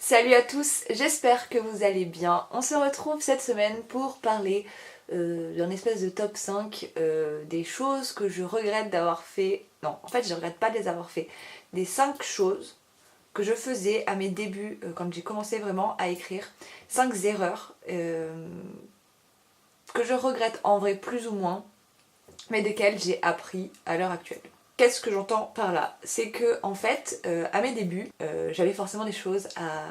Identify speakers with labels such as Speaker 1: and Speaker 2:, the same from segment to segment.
Speaker 1: Salut à tous, j'espère que vous allez bien. On se retrouve cette semaine pour parler d'un espèce de top 5 des choses que je regrette d'avoir fait. Non, en fait je regrette pas de les avoir fait. Des 5 choses que je faisais à mes débuts quand j'ai commencé vraiment à écrire. 5 erreurs que je regrette en vrai plus ou moins, mais desquelles j'ai appris à l'heure actuelle. Qu'est-ce que j'entends par là? C'est que en fait, à mes débuts, j'avais forcément des choses à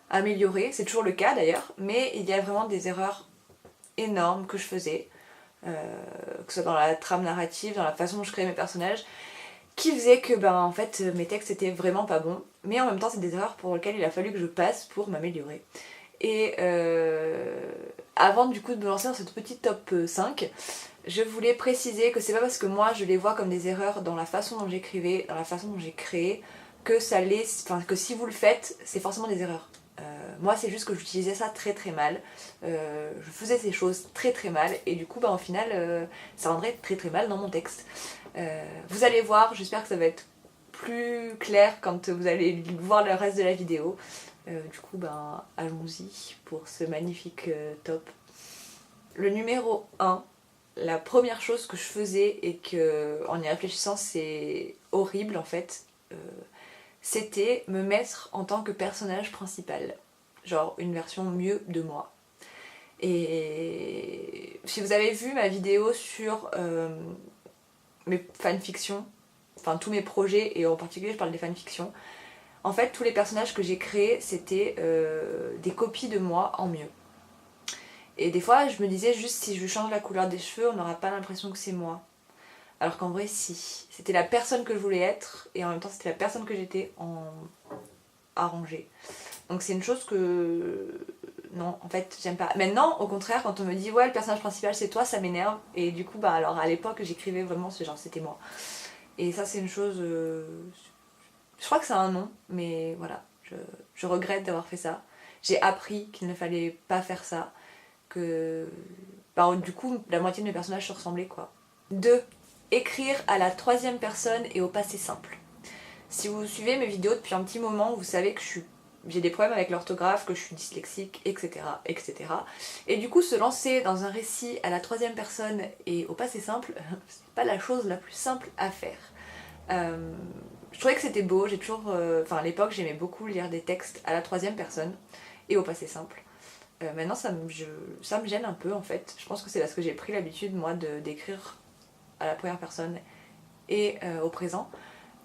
Speaker 1: améliorer, c'est toujours le cas d'ailleurs, mais il y a vraiment des erreurs énormes que je faisais, que ce soit dans la trame narrative, dans la façon dont je créais mes personnages, qui faisaient que en fait mes textes étaient vraiment pas bons, mais en même temps c'est des erreurs pour lesquelles il a fallu que je passe pour m'améliorer. Et avant du coup de me lancer dans cette petite top 5, je voulais préciser que c'est pas parce que moi je les vois comme des erreurs dans la façon dont j'écrivais, dans la façon dont j'ai créé, que ça les, enfin que si vous le faites, c'est forcément des erreurs. Moi c'est juste que j'utilisais ça très très mal, je faisais ces choses très très mal et du coup au final ça rendrait très très mal dans mon texte. Vous allez voir, j'espère que ça va être plus clair quand vous allez voir le reste de la vidéo. Du coup allons-y pour ce magnifique top. Le numéro 1, la première chose que je faisais et que en y réfléchissant c'est horrible en fait, c'était me mettre en tant que personnage principal. Genre une version mieux de moi. Et si vous avez vu ma vidéo sur mes fanfictions, enfin tous mes projets, et en particulier je parle des fanfictions, en fait tous les personnages que j'ai créés c'était des copies de moi en mieux. Et des fois je me disais juste si je change la couleur des cheveux on n'aura pas l'impression que c'est moi. Alors qu'en vrai si, c'était la personne que je voulais être et en même temps c'était la personne que j'étais en arrangée. Donc c'est une chose que non, en fait j'aime pas. Maintenant au contraire quand on me dit ouais le personnage principal c'est toi ça m'énerve et du coup alors à l'époque j'écrivais vraiment ce genre c'était moi. Et ça c'est une chose, je crois que c'est un nom mais voilà, je regrette d'avoir fait ça. J'ai appris qu'il ne fallait pas faire ça, que du coup la moitié de mes personnages se ressemblaient quoi. 2. Écrire à la troisième personne et au passé simple. Si vous suivez mes vidéos depuis un petit moment, vous savez que j'ai des problèmes avec l'orthographe, que je suis dyslexique, etc., etc. Et du coup, se lancer dans un récit à la troisième personne et au passé simple, c'est pas la chose la plus simple à faire. Je trouvais que c'était beau, j'ai toujours... à l'époque, j'aimais beaucoup lire des textes à la troisième personne et au passé simple. Maintenant, ça me gêne un peu en fait. Je pense que c'est parce que j'ai pris l'habitude, moi, d'écrire à la première personne et au présent.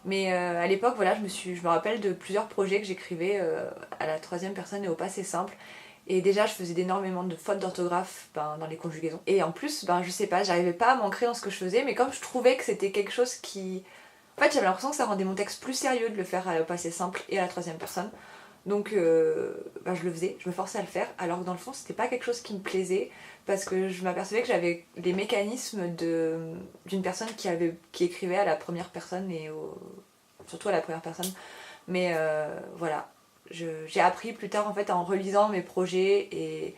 Speaker 1: Mais à l'époque, voilà, je me rappelle de plusieurs projets que j'écrivais à la troisième personne et au passé simple. Et déjà, je faisais énormément de fautes d'orthographe dans les conjugaisons. Et en plus, je sais pas, j'arrivais pas à m'ancrer dans ce que je faisais, mais comme je trouvais que c'était quelque chose qui... En fait, j'avais l'impression que ça rendait mon texte plus sérieux de le faire au passé simple et à la troisième personne. Donc je le faisais, je me forçais à le faire, alors que dans le fond c'était pas quelque chose qui me plaisait, parce que je m'apercevais que j'avais les mécanismes d'une personne qui écrivait à la première personne et surtout à la première personne. Mais voilà, j'ai appris plus tard en fait en relisant mes projets et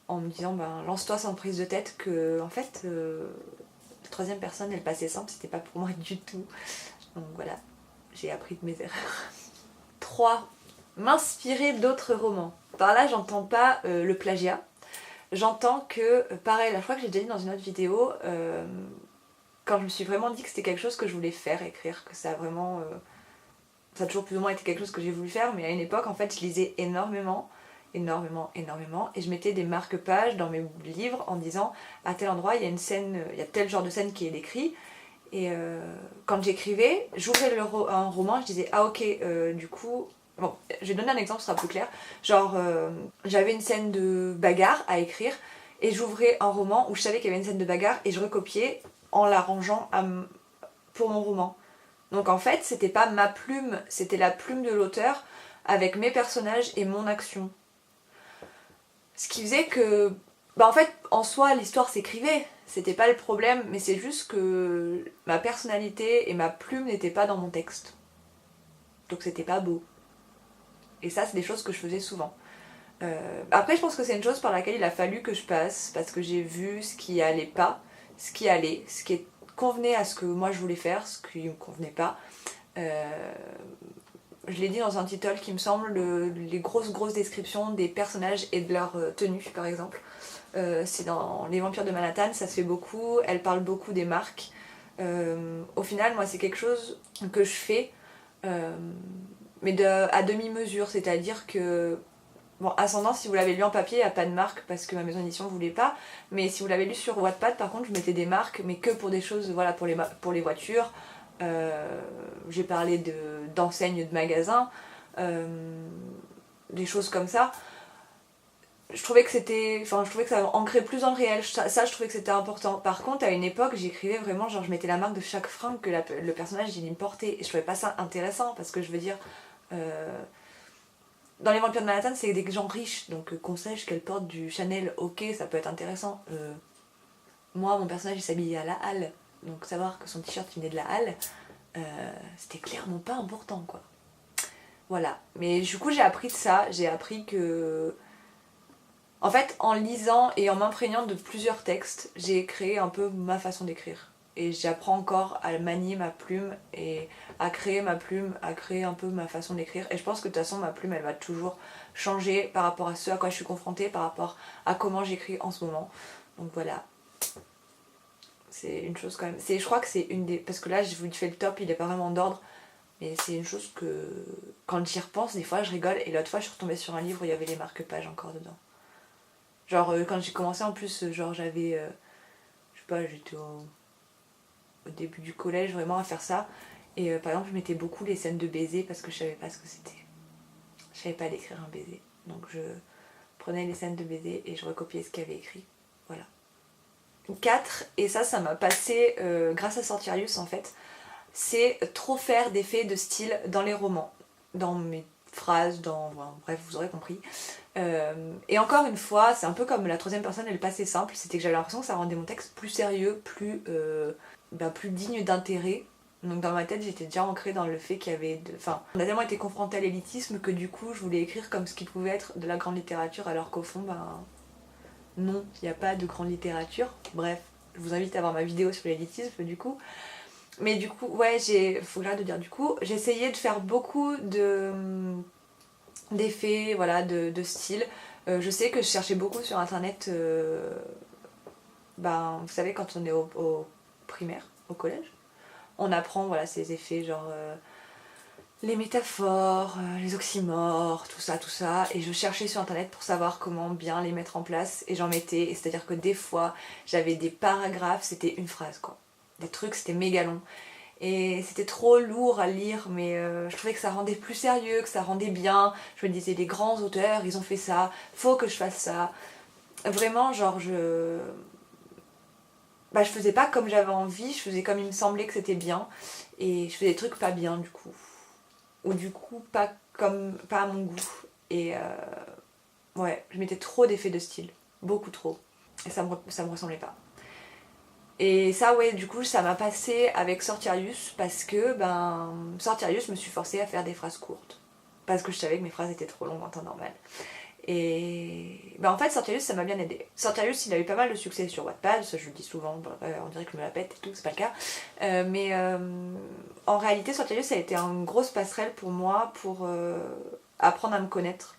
Speaker 1: en me disant lance-toi sans prise de tête que en fait la troisième personne et le passé simple c'était pas pour moi du tout. Donc voilà, j'ai appris de mes erreurs. 3. M'inspirer d'autres romans. Par là, j'entends pas le plagiat. J'entends que, pareil, la fois que j'ai déjà dit dans une autre vidéo, quand je me suis vraiment dit que c'était quelque chose que je voulais faire, écrire, que ça a vraiment... ça a toujours plus ou moins été quelque chose que j'ai voulu faire, mais à une époque, en fait, je lisais énormément, énormément, énormément, et je mettais des marque-pages dans mes livres en disant, à tel endroit, il y a une scène, il y a tel genre de scène qui est décrit, et quand j'écrivais, j'ouvrais un roman, je disais, ah ok, du coup... Bon, je vais donner un exemple, ce sera plus clair. Genre, j'avais une scène de bagarre à écrire, et j'ouvrais un roman où je savais qu'il y avait une scène de bagarre, et je recopiais en l'arrangeant pour mon roman. Donc en fait, c'était pas ma plume, c'était la plume de l'auteur, avec mes personnages et mon action. Ce qui faisait que... en fait, en soi, l'histoire s'écrivait, c'était pas le problème, mais c'est juste que ma personnalité et ma plume n'étaient pas dans mon texte. Donc c'était pas beau. Et ça, c'est des choses que je faisais souvent. Après, je pense que c'est une chose par laquelle il a fallu que je passe, parce que j'ai vu ce qui allait pas, ce qui allait, ce qui convenait à ce que moi je voulais faire, ce qui me convenait pas. je l'ai dit dans un title qui me semble, les grosses descriptions des personnages et de leur tenue par exemple. C'est dans Les Vampires de Manhattan, ça se fait beaucoup, elle parle beaucoup des marques. Au final, moi c'est quelque chose que je fais, mais à demi-mesure, c'est-à-dire que bon, Ascendant, si vous l'avez lu en papier, il n'y a pas de marque parce que ma maison d'édition ne voulait pas. Mais si vous l'avez lu sur Wattpad, par contre, je mettais des marques, mais que pour des choses, voilà, pour les voitures. J'ai parlé d'enseignes de magasins, des choses comme ça. Je trouvais que je trouvais que ça ancrait plus dans le réel. Ça, je trouvais que c'était important. Par contre, à une époque, j'écrivais vraiment, genre, je mettais la marque de chaque fringue que le personnage il me portait. Et je trouvais pas ça intéressant parce que je veux dire. Dans Les Vampires de Manhattan, c'est des gens riches, donc qu'on sache qu'elle porte du Chanel, ok, ça peut être intéressant. Moi, mon personnage, il s'habillait à la halle, donc savoir que son t-shirt venait de la halle, c'était clairement pas important, quoi. Voilà. Mais du coup, j'ai appris de ça, j'ai appris que... En fait, en lisant et en m'imprégnant de plusieurs textes, j'ai créé un peu ma façon d'écrire. Et j'apprends encore à manier ma plume et à créer ma plume, à créer un peu ma façon d'écrire. Et je pense que de toute façon, ma plume, elle va toujours changer par rapport à ce à quoi je suis confrontée, par rapport à comment j'écris en ce moment. Donc voilà. C'est une chose quand même. Je crois que c'est une des... Parce que là, je vous fais le top, il est pas vraiment d'ordre. Mais c'est une chose que... Quand j'y repense, des fois, je rigole. Et l'autre fois, je suis retombée sur un livre où il y avait les marque-pages encore dedans. Genre, quand j'ai commencé, en plus, genre, j'avais... je sais pas, j'étais au début du collège vraiment à faire ça. Et par exemple, je mettais beaucoup les scènes de baiser parce que je savais pas ce que c'était. Je savais pas d'écrire un baiser. Donc je prenais les scènes de baiser et je recopiais ce qu'il y avait écrit. Voilà. 4, et ça m'a passé grâce à Sortirius en fait, c'est trop faire d'effets de style dans les romans. Dans mes phrases, bref, vous aurez compris. Et encore une fois, c'est un peu comme la troisième personne et le passé simple, c'était que j'avais l'impression que ça rendait mon texte plus sérieux, plus digne d'intérêt. Donc dans ma tête, j'étais déjà ancrée dans le fait qu'il y avait... Enfin, on a tellement été confronté à l'élitisme que du coup, je voulais écrire comme ce qui pouvait être de la grande littérature, alors qu'au fond, non, il n'y a pas de grande littérature. Bref, je vous invite à voir ma vidéo sur l'élitisme du coup. Mais du coup, ouais, faut que j'arrête de dire du coup, j'ai essayé de faire beaucoup d'effets, voilà, de style. Je sais que je cherchais beaucoup sur internet, vous savez, quand on est au primaire, au collège, on apprend voilà, ces effets, genre les métaphores, les oxymores, tout ça. Et je cherchais sur internet pour savoir comment bien les mettre en place. Et j'en mettais, et c'est-à-dire que des fois, j'avais des paragraphes, c'était une phrase, quoi. Des trucs, c'était méga long. Et c'était trop lourd à lire, mais je trouvais que ça rendait plus sérieux, que ça rendait bien. Je me disais, les grands auteurs, ils ont fait ça, faut que je fasse ça. Vraiment, genre, je faisais pas comme j'avais envie, je faisais comme il me semblait que c'était bien. Et je faisais des trucs pas bien, du coup. Ou du coup, pas à mon goût. Et ouais, je mettais trop d'effets de style. Beaucoup trop. Et ça me ressemblait pas. Et ça, ouais, du coup, ça m'a passé avec Sortirius parce que, Sortirius me suis forcée à faire des phrases courtes. Parce que je savais que mes phrases étaient trop longues en temps normal. Et en fait, Sortirius, ça m'a bien aidé. Sortirius, il a eu pas mal de succès sur Wattpad, ça je le dis souvent, on dirait que je me la pète et tout, c'est pas le cas. Mais en réalité, Sortirius, ça a été une grosse passerelle pour moi pour apprendre à me connaître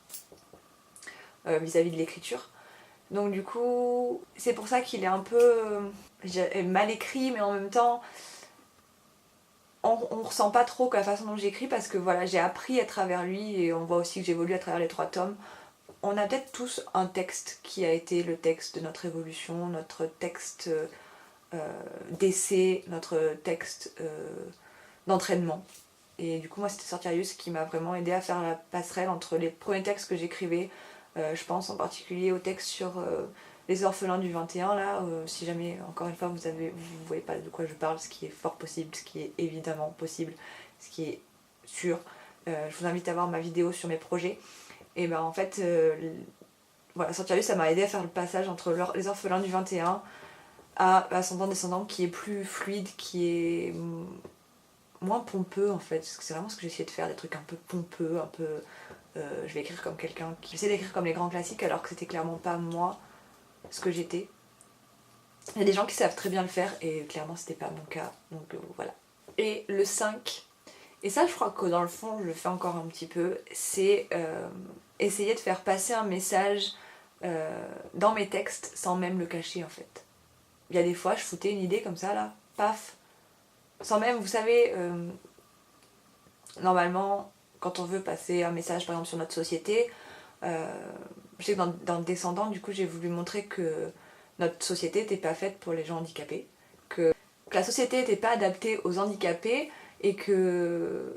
Speaker 1: vis-à-vis de l'écriture. Donc du coup, c'est pour ça qu'il est un peu mal écrit, mais en même temps, on ressent pas trop que la façon dont j'écris parce que voilà, j'ai appris à travers lui et on voit aussi que j'évolue à travers les 3 tomes. On a peut-être tous un texte qui a été le texte de notre évolution, notre texte d'essai, notre texte d'entraînement. Et du coup, moi, c'était Sortirius qui m'a vraiment aidé à faire la passerelle entre les premiers textes que j'écrivais. Je pense en particulier au texte sur les orphelins du 21, là. Si jamais, encore une fois, vous voyez pas de quoi je parle, ce qui est fort possible, ce qui est évidemment possible, ce qui est sûr. Je vous invite à voir ma vidéo sur mes projets. Et en fait, voilà, Sortirius, ça m'a aidé à faire le passage entre les orphelins du 21 à Ascendant-Descendant qui est plus fluide, qui est moins pompeux en fait. Parce que c'est vraiment ce que j'essayais de faire, des trucs un peu pompeux, un peu... je vais écrire comme quelqu'un qui essaie d'écrire comme les grands classiques alors que c'était clairement pas moi ce que j'étais. Il y a des gens qui savent très bien le faire et clairement c'était pas mon cas. Donc voilà. Et le 5, Et ça je crois que dans le fond je le fais encore un petit peu, c'est essayer de faire passer un message dans mes textes sans même le cacher en fait. Il y a des fois je foutais une idée comme ça là, paf, sans même, vous savez, normalement quand on veut passer un message par exemple sur notre société, je sais que dans le descendant du coup j'ai voulu montrer que notre société n'était pas faite pour les gens handicapés, que la société n'était pas adaptée aux handicapés et que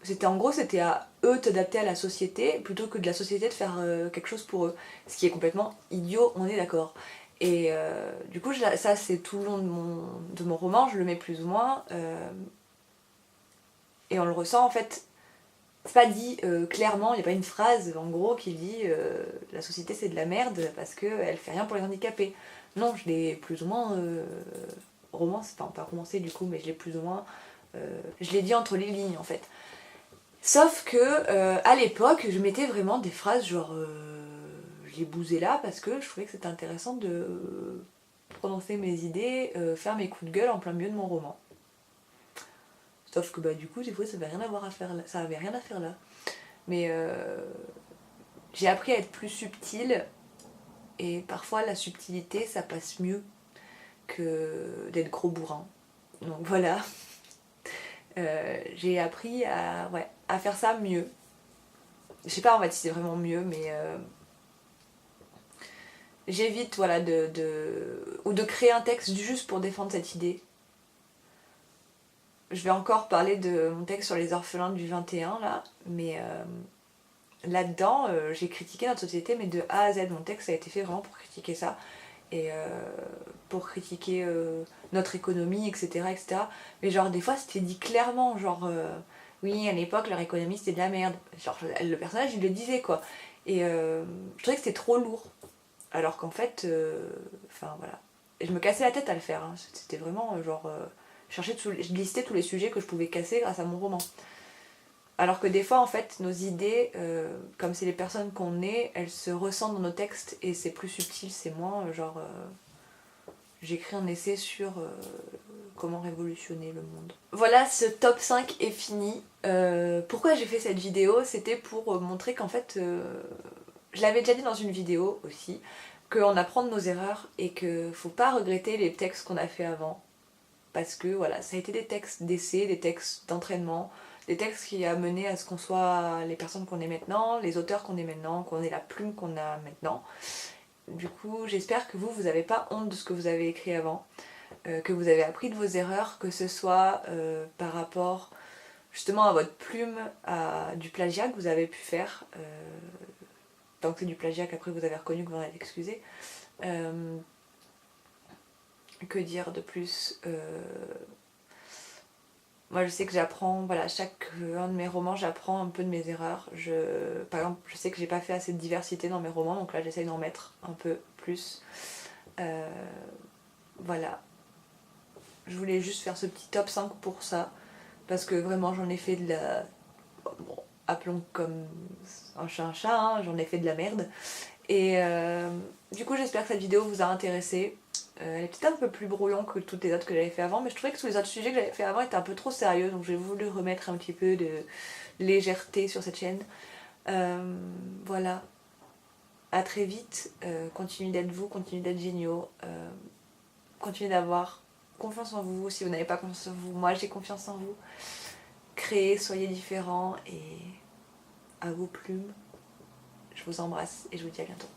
Speaker 1: c'était en gros c'était à eux d'adapter à la société plutôt que de la société de faire quelque chose pour eux, ce qui est complètement idiot, on est d'accord. Et du coup ça c'est tout le long de mon roman, je le mets plus ou moins et on le ressent en fait. C'est pas dit clairement, il n'y a pas une phrase en gros qui dit la société c'est de la merde parce qu'elle fait rien pour les handicapés. Non, je l'ai plus ou moins romancé, enfin pas romancé du coup, mais je l'ai plus ou moins. Je l'ai dit entre les lignes en fait. Sauf que à l'époque, je mettais vraiment des phrases genre. Je les bousais là parce que je trouvais que c'était intéressant de prononcer mes idées, faire mes coups de gueule en plein milieu de mon roman. Sauf que bah du coup, des fois ça avait rien à voir à faire là. Ça avait rien à faire là. Mais j'ai appris à être plus subtile et parfois la subtilité ça passe mieux que d'être gros bourrin. Donc voilà, j'ai appris à, ouais, à faire ça mieux. Je sais pas en fait si c'est vraiment mieux, mais j'évite voilà, ou de créer un texte juste pour défendre cette idée. Je vais encore parler de mon texte sur les orphelins du 21 là, mais là-dedans j'ai critiqué notre société, mais de A à Z. Mon texte a été fait vraiment pour critiquer ça et pour critiquer notre économie, etc., etc. Mais genre des fois c'était dit clairement, genre oui à l'époque leur économie c'était de la merde. Genre le personnage il le disait quoi. Et je trouvais que c'était trop lourd. Alors qu'en fait, enfin voilà. Et je me cassais la tête à le faire. Hein. C'était vraiment genre. Je listais tous les sujets que je pouvais casser grâce à mon roman. Alors que des fois, en fait, nos idées, comme c'est les personnes qu'on est, elles se ressentent dans nos textes et c'est plus subtil, c'est moins genre. J'écris un essai sur comment révolutionner le monde. Voilà, ce top 5 est fini. Pourquoi j'ai fait cette vidéo? C'était pour montrer qu'en fait, je l'avais déjà dit dans une vidéo aussi, qu'on apprend de nos erreurs et qu'il faut pas regretter les textes qu'on a fait avant. Parce que voilà, ça a été des textes d'essai, des textes d'entraînement, des textes qui a mené à ce qu'on soit les personnes qu'on est maintenant, les auteurs qu'on est maintenant, qu'on ait la plume qu'on a maintenant. Du coup, j'espère que vous n'avez pas honte de ce que vous avez écrit avant, que vous avez appris de vos erreurs, que ce soit par rapport justement à votre plume, à du plagiat que vous avez pu faire, tant que c'est du plagiat qu'après vous avez reconnu que vous en êtes excusé. Que dire de plus Moi je sais que j'apprends, voilà, chaque un de mes romans j'apprends un peu de mes erreurs. Par exemple, je sais que j'ai pas fait assez de diversité dans mes romans, donc là j'essaye d'en mettre un peu plus. Voilà. Je voulais juste faire ce petit top 5 pour ça, parce que vraiment j'en ai fait de la... Bon, appelons comme un chat, hein, j'en ai fait de la merde. Et du coup j'espère que cette vidéo vous a intéressé. Elle est peut-être un peu plus brouillon que toutes les autres que j'avais fait avant, mais je trouvais que tous les autres sujets que j'avais fait avant étaient un peu trop sérieux, donc j'ai voulu remettre un petit peu de légèreté sur cette chaîne. Voilà. À très vite. Continuez d'être vous, continuez d'être géniaux. Continuez d'avoir confiance en vous. Si vous n'avez pas confiance en vous, moi j'ai confiance en vous. Créez, soyez différents et à vos plumes. Je vous embrasse et je vous dis à bientôt.